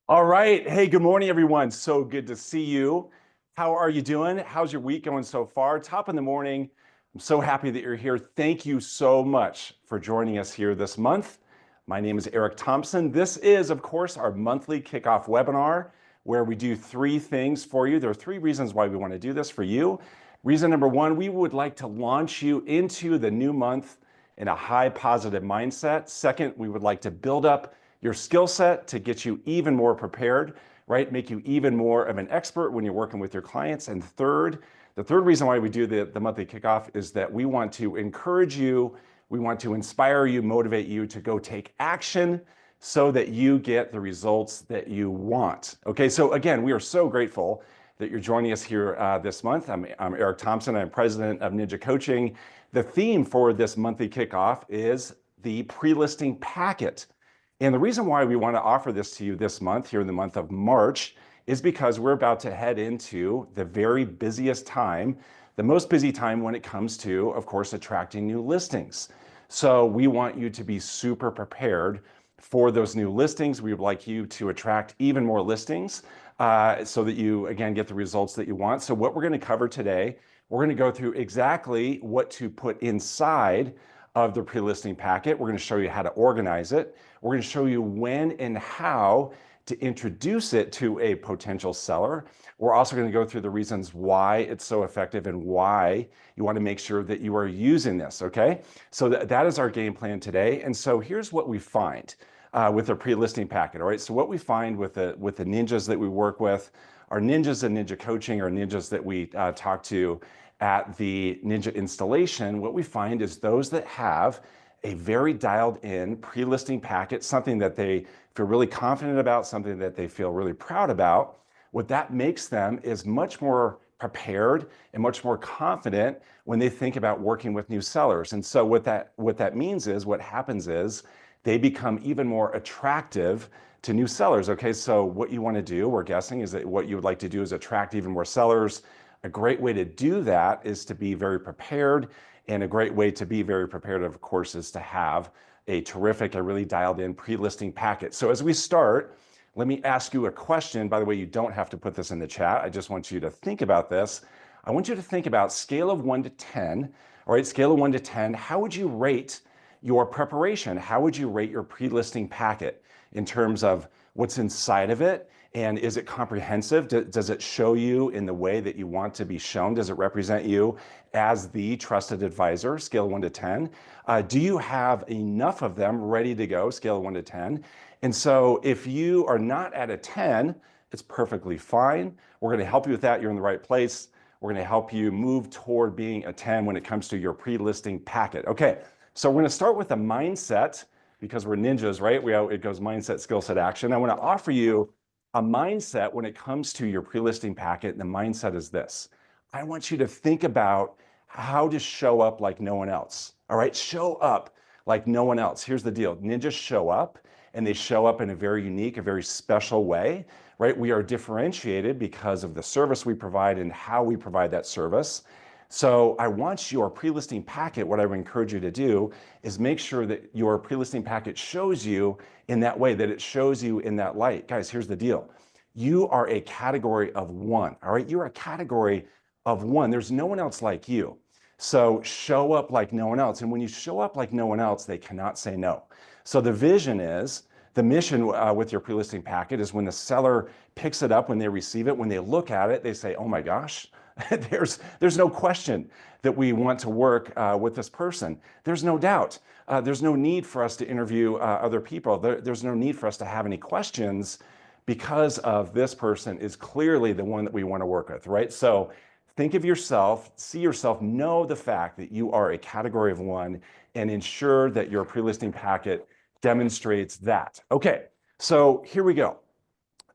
All right. Hey, good morning, everyone. So good to see you. How are you doing? How's your week going so far? Top in the morning. I'm so happy that you're here. Thank you so much for joining us here this month. My name is Eric Thompson. This is, of course, our monthly kickoff webinar where we do three things for you. There are three reasons why we want to do this for you. Reason number one, we would like to launch you into the new month in a high positive mindset. Second, we would like to build up your skill set to get you even more prepared, right? Make you even more of an expert when you're working with your clients. And third, the third reason why we do the monthly kickoff is that we want to encourage you, we want to inspire you, motivate you to go take action so that you get the results that you want. Okay, so again, we are so grateful that you're joining us here this month. I'm Eric Thompson. I'm president of Ninja Coaching. The theme for this monthly kickoff is the pre-listing packet. And the reason why we want to offer this to you this month, here in the month of March, is because we're about to head into the very busiest time, the most busy time when it comes to, of course, attracting new listings. So we want you to be super prepared for those new listings. We would like you to attract even more listings so that you, again, get the results that you want. So what we're going to cover today, we're going to go through exactly what to put inside of the pre-listing packet. We're going to show you how to organize it. We're going to show you when and how to introduce it to a potential seller. We're also going to go through the reasons why it's so effective and why you want to make sure that you are using this, okay? So that is our game plan today. And so here's what we find with our pre-listing packet, all right? So what we find with the ninjas that we work with, our ninjas in Ninja Coaching, or ninjas that we talk to at the Ninja installation, what we find is those that have a very dialed in pre-listing packet, something that they feel really confident about, something that they feel really proud about, what that makes them is much more prepared and much more confident when they think about working with new sellers. And so what that means is, what happens is they become even more attractive to new sellers. Okay, so what you want to do, we're guessing, is that what you would like to do is attract even more sellers. A great way to do that is to be very prepared. And a great way to be very prepared, of course, is to have a terrific, a really dialed in pre-listing packet. So as we start, let me ask you a question. By the way, you don't have to put this in the chat. I just want you to think about this. I want you to think about scale of 1 to 10. All right, scale of 1 to 10. How would you rate your preparation? How would you rate your pre-listing packet in terms of what's inside of it? And is it comprehensive? Does it show you in the way that you want to be shown? Does it represent you as the trusted advisor? Scale 1 to 10. Do you have enough of them ready to go? Scale 1 to 10. And so if you are not at a 10, it's perfectly fine. We're going to help you with that. You're in the right place. We're going to help you move toward being a 10 when it comes to your pre-listing packet. Okay, so we're going to start with a mindset, because we're ninjas, right? It goes mindset, skill set, action. I want to offer you a mindset when it comes to your pre-listing packet. And the mindset is this: I want you to think about how to show up like no one else. All right, show up like no one else. Here's the deal: ninjas show up, and they show up in a very unique, a very special way, right? We are differentiated because of the service we provide and how we provide that service. So I want your pre-listing packet, what I would encourage you to do is make sure that your pre-listing packet shows you in that way, that it shows you in that light. Guys, here's the deal. You are a category of one, all right? You're a category of one. There's no one else like you. So show up like no one else. And when you show up like no one else, they cannot say no. So the vision is, the mission with your pre-listing packet is when the seller picks it up, when they receive it, when they look at it, they say, oh my gosh, there's no question that we want to work with this person. There's no doubt. There's no need for us to interview other people. There's no need for us to have any questions, because of this person is clearly the one that we want to work with, right? So think of yourself, see yourself, know the fact that you are a category of one, and ensure that your pre-listing packet demonstrates that. Okay, so here we go.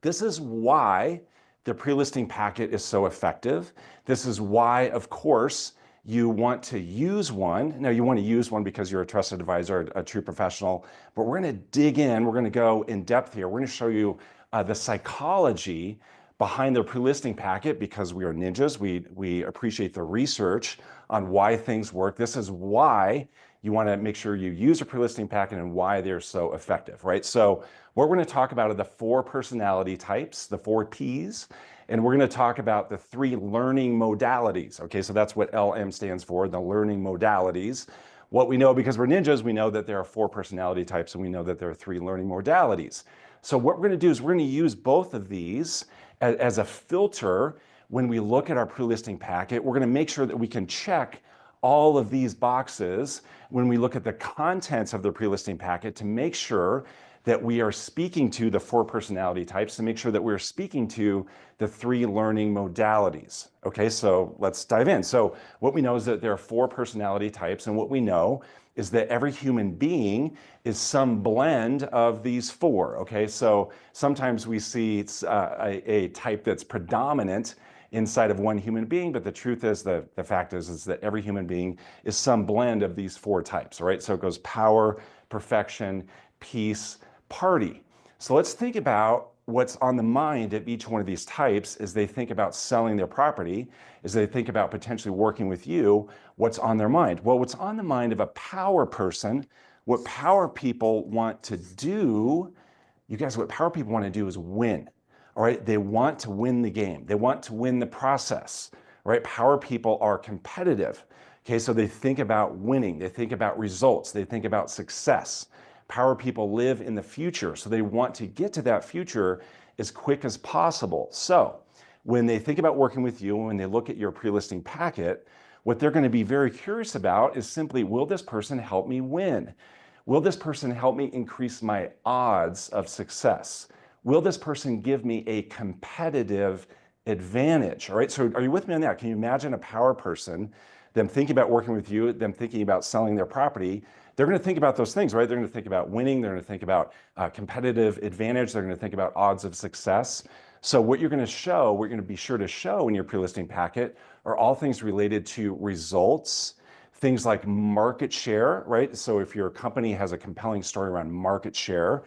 This is why the pre-listing packet is so effective. This is why, of course, you want to use one. Now, you want to use one because you're a trusted advisor, a true professional, but we're going to dig in. We're going to go in depth here. We're going to show you the psychology behind their pre-listing packet, because we are ninjas, we appreciate the research on why things work. This is why you want to make sure you use a pre-listing packet and why they're so effective, right? So what we're going to talk about are the 4 personality types, the 4 Ps, and we're going to talk about the 3 learning modalities. Okay, so that's what LM stands for, the learning modalities. What we know, because we're ninjas, we know that there are 4 personality types, and we know that there are 3 learning modalities. So what we're going to do is we're going to use both of these as a filter when we look at our pre-listing packet. We're going to make sure that we can check all of these boxes when we look at the contents of the pre-listing packet to make sure that we are speaking to the 4 personality types, to make sure that we're speaking to the 3 learning modalities. Okay, so let's dive in. So what we know is that there are 4 personality types, and what we know is that every human being is some blend of these 4. Okay, so sometimes we see a type that's predominant inside of one human being, but the truth is, the fact is that every human being is some blend of these 4 types, right? So it goes power, perfection, peace, party. So let's think about what's on the mind of each one of these types as they think about selling their property, as they think about potentially working with you. What's on their mind? Well, what's on the mind of a power person, what power people want to do, you guys, what power people want to do is win. All right, they want to win the game. They want to win the process, right? Power people are competitive. Okay, so they think about winning. They think about results. They think about success. Power people live in the future, so they want to get to that future as quick as possible. So when they think about working with you, when they look at your pre-listing packet, what they're going to be very curious about is simply, will this person help me win? Will this person help me increase my odds of success? Will this person give me a competitive advantage? All right, so are you with me on that? Can you imagine a power person, them thinking about working with you, them thinking about selling their property? They're going to think about those things, right? They're going to think about winning. They're going to think about competitive advantage. They're going to think about odds of success. So what you're going to show, what you're going to be sure to show in your pre-listing packet are all things related to results, things like market share, right? So if your company has a compelling story around market share,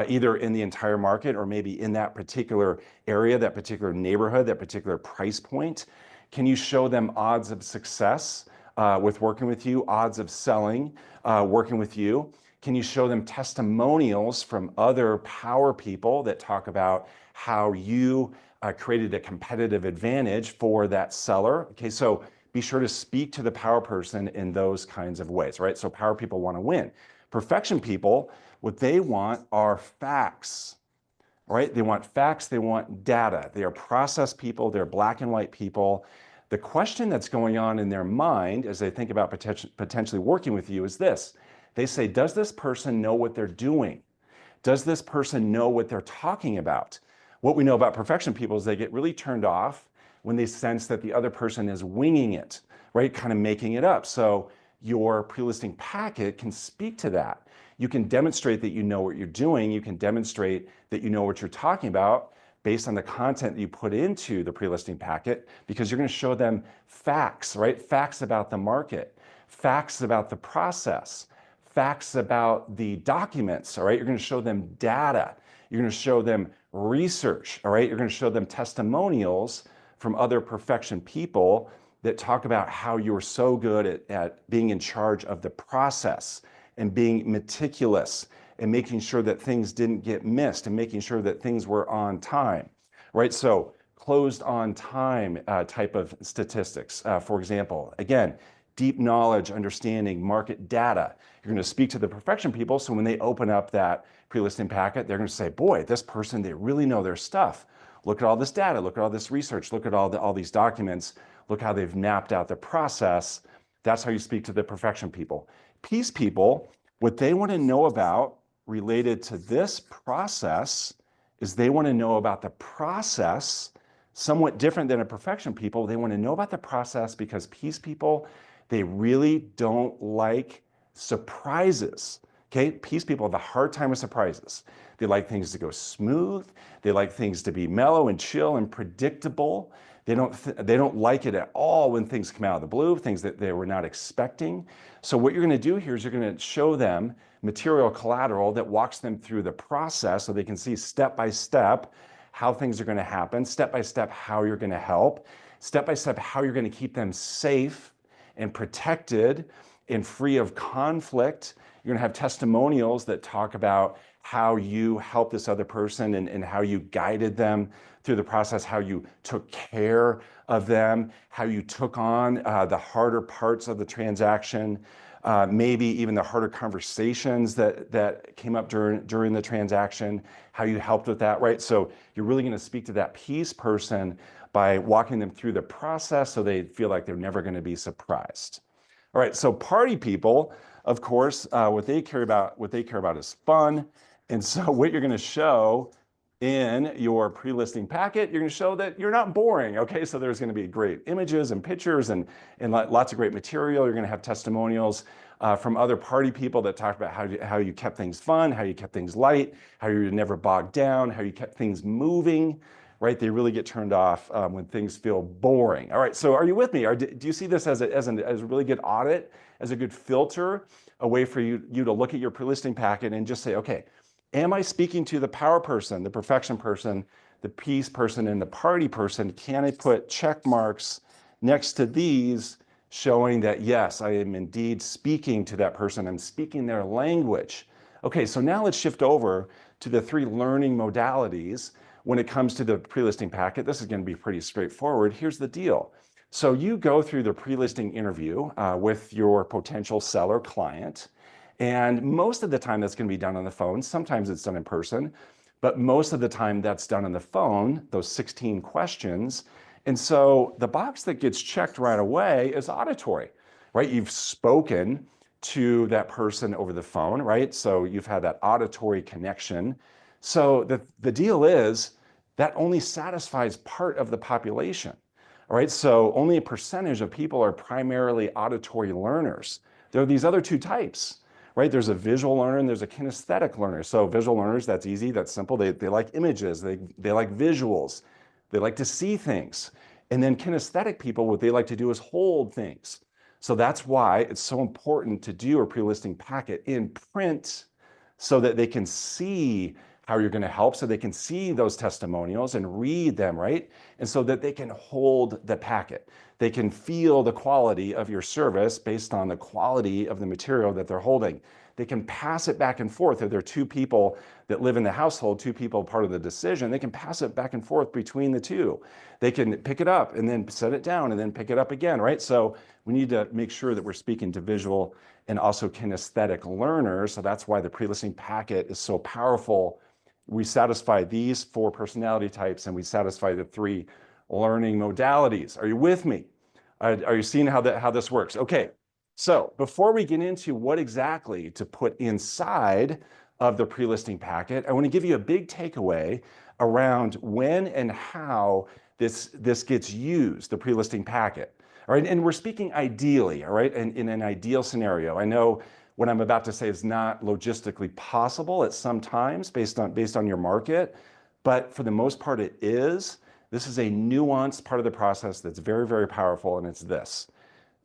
either in the entire market or maybe in that particular area, that particular neighborhood, that particular price point, can you show them odds of success with working with you, odds of selling, working with you? Can you show them testimonials from other power people that talk about how you created a competitive advantage for that seller? Okay, so be sure to speak to the power person in those kinds of ways, right? So power people want to win. Perfection people, what they want are facts, right? They want facts, they want data. They are process people, they're black and white people. The question that's going on in their mind as they think about potentially working with you is this. They say, does this person know what they're doing? Does this person know what they're talking about? What we know about perfection people is they get really turned off when they sense that the other person is winging it, right? Kind of making it up. So your pre-listing packet can speak to that. You can demonstrate that you know what you're doing. You can demonstrate that you know what you're talking about based on the content that you put into the pre-listing packet, because you're going to show them facts, right? Facts about the market, facts about the process, facts about the documents, all right? You're going to show them data. You're going to show them research, all right? You're going to show them testimonials from other perfection people that talk about how you're so good at being in charge of the process and being meticulous and making sure that things didn't get missed and making sure that things were on time, right? So closed on time type of statistics, for example. Again, deep knowledge, understanding, market data. You're going to speak to the perfection people, so when they open up that pre-listing packet, they're going to say, boy, this person, they really know their stuff. Look at all this data, look at all this research, look at all these documents, look how they've mapped out the process. That's how you speak to the perfection people. Peace people, what they want to know about related to this process is they want to know about the process, somewhat different than a perfection people. They want to know about the process because peace people, they really don't like surprises. Okay, peace people have a hard time with surprises. They like things to go smooth. They like things to be mellow and chill and predictable. They don't like it at all when things come out of the blue, things that they were not expecting. So what you're going to do here is you're going to show them material collateral that walks them through the process so they can see step by step how things are going to happen, step by step how you're going to help, step by step how you're going to keep them safe and protected and free of conflict. You're going to have testimonials that talk about how you helped this other person and how you guided them through the process, how you took care of them, how you took on the harder parts of the transaction, maybe even the harder conversations that came up during the transaction, how you helped with that, right? So you're really going to speak to that peace person by walking them through the process so they feel like they're never going to be surprised. All right, so party people, of course, what they care about is fun. And so what you're going to show in your pre-listing packet, you're going to show that you're not boring. Okay, so there's going to be great images and pictures and lots of great material. You're going to have testimonials from other party people that talk about how you kept things fun, how you kept things light, how you never bogged down, how you kept things moving. Right, they really get turned off when things feel boring. All right, so are you with me? Do you see this as a really good audit, as a good filter, a way for you to look at your pre-listing packet and just say, okay, am I speaking to the power person, the perfection person, the peace person, and the party person? Can I put check marks next to these showing that, yes, I am indeed speaking to that person. I'm speaking their language. Okay, so now let's shift over to the 3 learning modalities. When it comes to the pre-listing packet, this is going to be pretty straightforward. Here's the deal. So you go through the pre-listing interview with your potential seller client, and most of the time that's going to be done on the phone. Sometimes it's done in person, but most of the time that's done on the phone, those 16 questions. And so the box that gets checked right away is auditory, right? You've spoken to that person over the phone, right? So you've had that auditory connection. So the deal is that only satisfies part of the population, all right? So only a percentage of people are primarily auditory learners. There are these other 2 types, right? There's a visual learner and there's a kinesthetic learner. So visual learners, that's easy, that's simple. They like images, they like visuals, they like to see things. And then kinesthetic people, what they like to do is hold things. So that's why it's so important to do a pre-listing packet in print so that they can see how you're going to help, so they can see those testimonials and read them, right? And so that they can hold the packet. They can feel the quality of your service based on the quality of the material that they're holding. They can pass it back and forth. If there are 2 people that live in the household, 2 people part of the decision, they can pass it back and forth between the 2. They can pick it up and then set it down and then pick it up again, right? So we need to make sure that we're speaking to visual and also kinesthetic learners. So that's why the pre-listing packet is so powerful. We satisfy these 4 personality types and we satisfy the 3 learning modalities. Are you with me? Are you seeing how this works? Okay, so before we get into what exactly to put inside of the pre-listing packet, I want to give you a big takeaway around when and how this gets used, the pre-listing packet. All right, and we're speaking ideally, all right, in an ideal scenario. I know what I'm about to say is not logistically possible at some times based on your market, but for the most part it is. This is a nuanced part of the process that's very, very powerful, and it's this.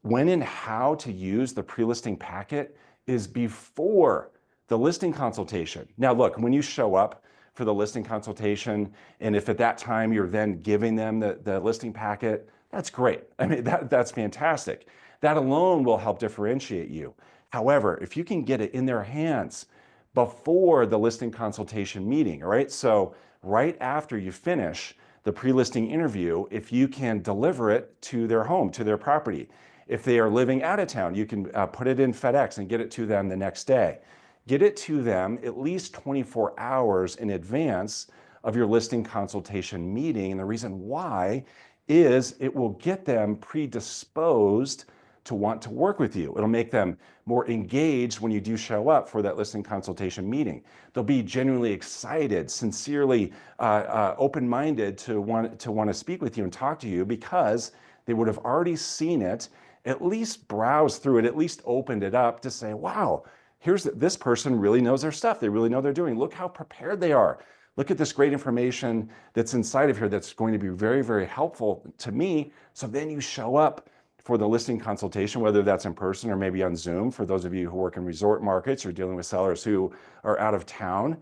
When and how to use the pre-listing packet is before the listing consultation. Now look, when you show up for the listing consultation, and if at that time you're then giving them the listing packet, that's great. I mean, that's fantastic. That alone will help differentiate you. However, if you can get it in their hands before the listing consultation meeting, all right? So right after you finish the pre-listing interview, if you can deliver it to their home, to their property. If they are living out of town, you can put it in FedEx and get it to them the next day. Get it to them at least 24 hours in advance of your listing consultation meeting. And the reason why is it will get them predisposed to want to work with you. It'll make them more engaged when you do show up for that listing consultation meeting. They'll be genuinely excited, sincerely open-minded to want to speak with you and talk to you because they would have already seen it, at least browsed through it, at least opened it up to say, wow, this person really knows their stuff. They really know what they're doing. Look how prepared they are. Look at this great information that's inside of here that's going to be very, very helpful to me. So then you show up for the listing consultation, whether that's in person or maybe on Zoom, for those of you who work in resort markets or dealing with sellers who are out of town.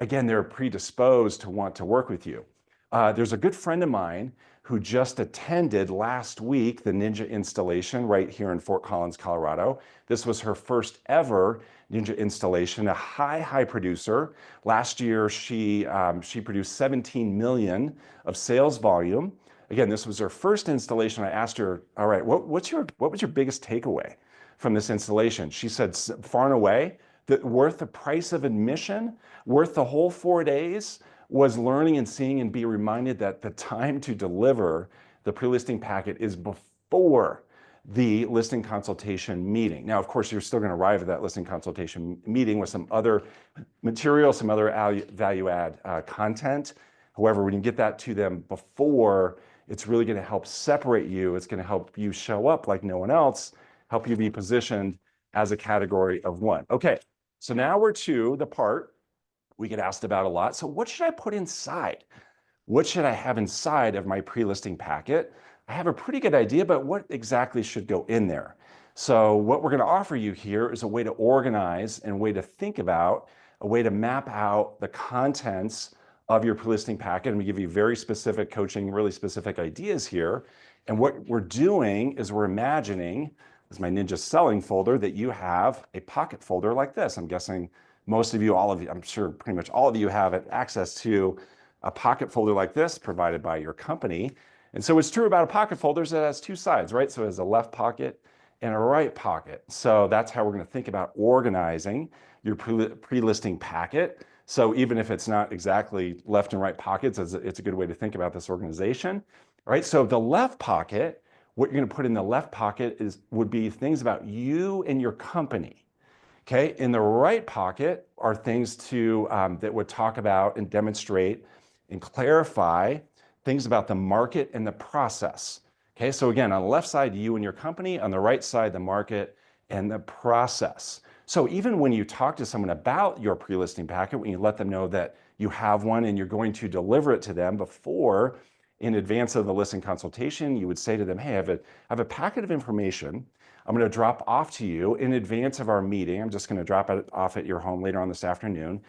Again, they're predisposed to want to work with you. There's a good friend of mine who just attended last week the Ninja installation right here in Fort Collins, Colorado. This was her first ever Ninja installation, a high producer. Last year, she produced 17 million of sales volume. Again, this was her first installation. I asked her, all right, what was your biggest takeaway from this installation? She said, far and away, that worth the price of admission, worth the whole 4 days, was learning and seeing and be reminded that the time to deliver the pre-listing packet is before the listing consultation meeting. Now, of course, you're still going to arrive at that listing consultation meeting with some other material, some other value add content. However, when you get that to them before, it's really going to help separate you. It's going to help you show up like no one else, help you be positioned as a category of one. Okay, so now we're to the part we get asked about a lot. So what should I put inside? What should I have inside of my pre-listing packet? I have a pretty good idea, but what exactly should go in there? So what we're going to offer you here is a way to organize and a way to think about, a way to map out the contents of your pre-listing packet. And we give you very specific coaching, really specific ideas here. And what we're doing is we're imagining, as my Ninja selling folder, that you have a pocket folder like this. I'm guessing most of you, all of you, I'm sure pretty much all of you have access to a pocket folder like this provided by your company. And so what's true about a pocket folder is it has two sides, right? So it has a left pocket and a right pocket. So that's how we're going to think about organizing your pre-listing packet. So even if it's not exactly left and right pockets, it's a good way to think about this organization. All right, so the left pocket, what you're going to put in the left pocket would be things about you and your company. Okay, in the right pocket are things that would talk about and demonstrate and clarify things about the market and the process. Okay, so again, on the left side, you and your company, on the right side, the market and the process. So even when you talk to someone about your pre-listing packet, when you let them know that you have one and you're going to deliver it to them before, in advance of the listing consultation, you would say to them, hey, I have a packet of information I'm going to drop off to you in advance of our meeting. I'm just going to drop it off at your home later on this afternoon.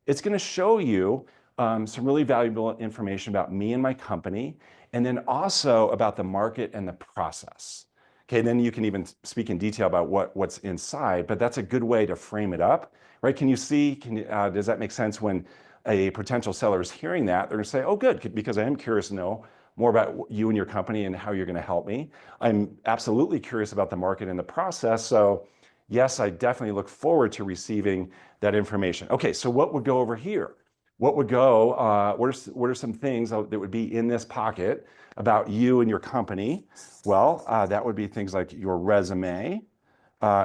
It's going to show you some really valuable information about me and my company, and then also about the market and the process. Okay, then you can even speak in detail about what's inside, but that's a good way to frame it up, right? Can you see, does that make sense when a potential seller is hearing that? They're going to say, oh, good, because I am curious to know more about you and your company and how you're going to help me. I'm absolutely curious about the market and the process. So yes, I definitely look forward to receiving that information. Okay, so what would go over here? What would go, what are some things that would be in this pocket about you and your company? Well, that would be things like your resume,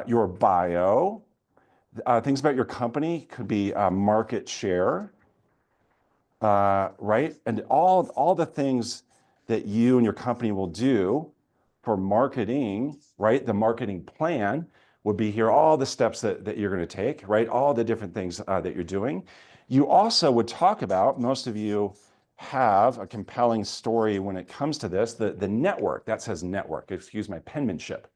your bio, things about your company could be market share, right? And all the things that you and your company will do for marketing, right? The marketing plan would be here, all the steps that you're going to take, right? All the different things that you're doing. You also would talk about, most of you have a compelling story when it comes to this, the network, that says network, excuse my penmanship.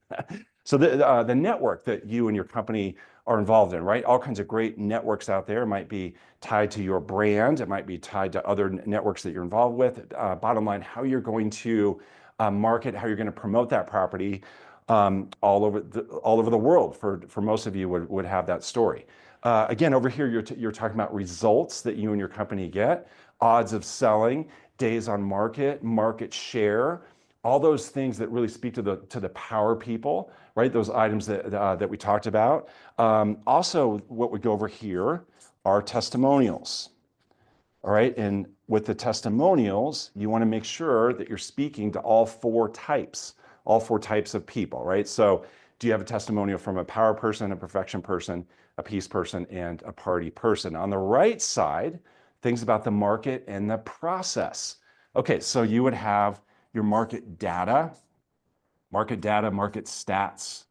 So the network that you and your company are involved in, right? All kinds of great networks out there. It might be tied to your brand. It might be tied to other networks that you're involved with. Bottom line, how you're going to market, how you're going to promote that property all over the world. For most of you would have that story. Again, over here, you're talking about results that you and your company get, odds of selling, days on market, market share, all those things that really speak to the power people, right? Those items that we talked about. Also, what would go over here are testimonials. All right, and with the testimonials, you want to make sure that you're speaking to all four types of people, right? So do you have a testimonial from a power person, a perfection person, a peace person, and a party person? On the right side, things about the market and the process. Okay, so you would have your market data, market stats,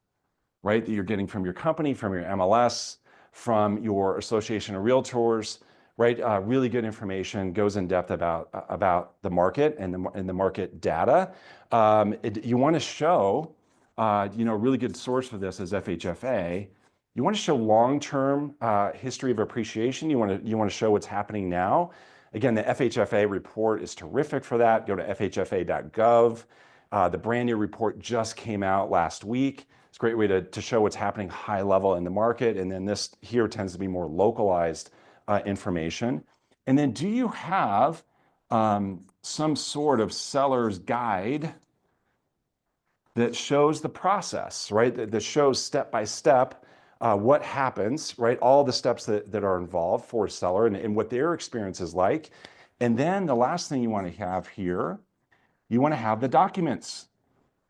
right? That you're getting from your company, from your MLS, from your association of realtors, right? Really good information, goes in depth about the market and the market data. You want to show, a really good source for this is FHFA. You want to show long-term history of appreciation. You want to show what's happening now. Again, the FHFA report is terrific for that. Go to fhfa.gov. The brand new report just came out last week. It's a great way to show what's happening high level in the market. And then this here tends to be more localized information. And then do you have some sort of seller's guide that shows the process, right? That shows step by step what happens, right? All the steps that are involved for a seller and what their experience is like. And then the last thing you want to have here, you want to have the documents,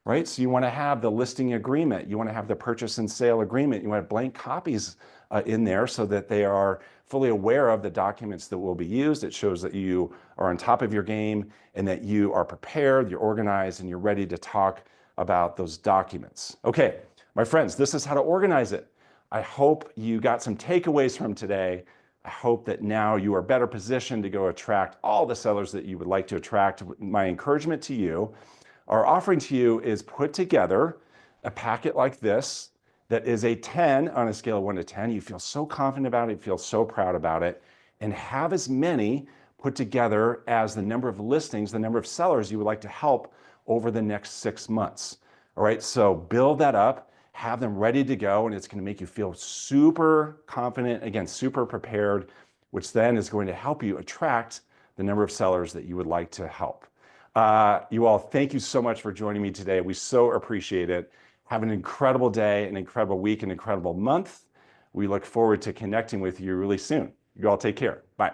right? So you want to have the listing agreement. You want to have the purchase and sale agreement. You want to have blank copies in there so that they are fully aware of the documents that will be used. It shows that you are on top of your game and that you are prepared, you're organized, and you're ready to talk about those documents. Okay, my friends, this is how to organize it. I hope you got some takeaways from today. I hope that now you are better positioned to go attract all the sellers that you would like to attract. My encouragement to you, our offering to you is put together a packet like this that is a 10 on a scale of 1 to 10. You feel so confident about it, you feel so proud about it, and have as many put together as the number of listings, the number of sellers you would like to help over the next 6 months. All right, so build that up, have them ready to go, and it's going to make you feel super confident, again, super prepared, which then is going to help you attract the number of sellers that you would like to help. You all, thank you so much for joining me today. We so appreciate it. Have an incredible day, an incredible week, an incredible month. We look forward to connecting with you really soon. You all take care. Bye.